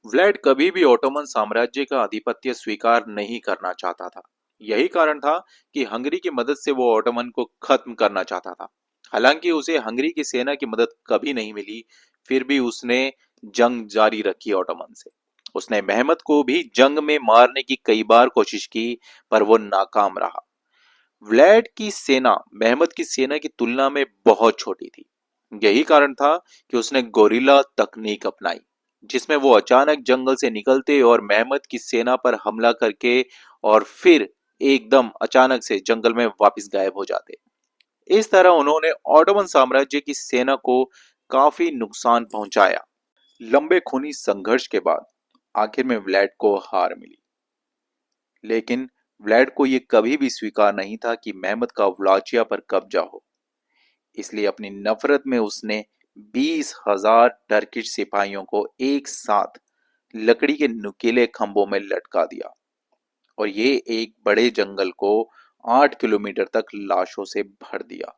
व्लाड कभी भी ओटोमन साम्राज्य का आधिपत्य स्वीकार नहीं करना चाहता था। यही कारण था कि हंगरी की मदद से वो ओटोमन को खत्म करना चाहता था। हालांकि उसे हंगरी की सेना की मदद कभी नहीं मिली, फिर भी उसने जंग जारी रखी ओटोमन से। उसने मेहमत को भी जंग में मारने की कई बार कोशिश की, पर वो नाकाम रहा। व्लाड की सेना मेहमत की सेना की तुलना में बहुत छोटी थी। यही कारण था कि उसने गोरिल्ला तकनीक अपनाई, जिसमें वो अचानक जंगल से निकलते और मेहमत की सेना पर हमला करके और फिर एकदम अचानक से जंगल में वापस गायब हो जाते। इस तरह उन्होंने ऑटोमन साम्राज्य की सेना को काफी नुकसान पहुंचाया। लंबे खूनी संघर्ष के बाद आखिर में व्लाड को हार मिली, लेकिन व्लाड को यह कभी भी स्वीकार नहीं था कि मेहमत का व्लाचिया पर कब्जा हो। इसलिए अपनी नफरत में उसने 20,000 टर्किश सिपाहियों को एक साथ लकड़ी के नुकीले खंभों में लटका दिया और ये एक बड़े जंगल को 8 किलोमीटर तक लाशों से भर दिया।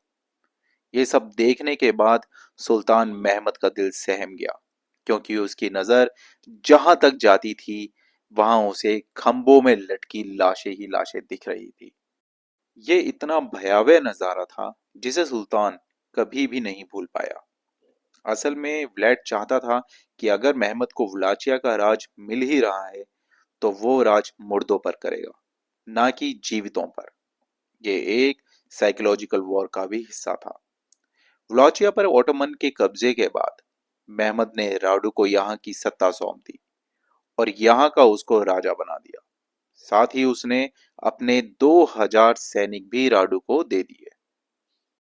ये सब देखने के बाद सुल्तान मेहमद का दिल सहम गया, क्योंकि उसकी नजर जहां तक जाती थी वहां उसे खंभों में लटकी लाशें ही लाशें दिख रही थी। ये इतना भयावह नजारा था जिसे सुल्तान कभी भी नहीं भूल पाया। असल में व्लाड चाहता था कि अगर मेहमद को व्लाचिया का राज मिल ही रहा है तो वो राज मुर्दों पर करेगा, ना कि जीवितों पर। ये एक साइकोलॉजिकल वॉर का भी हिस्सा था। व्लाचिया पर ओटोमन के कब्जे के बाद मेहमद ने राडू को यहाँ की सत्ता सौंप दी और यहाँ का उसको राजा बना दिया। साथ ही उसने अपने 2,000 सैनिक भी राडू को दे दिए।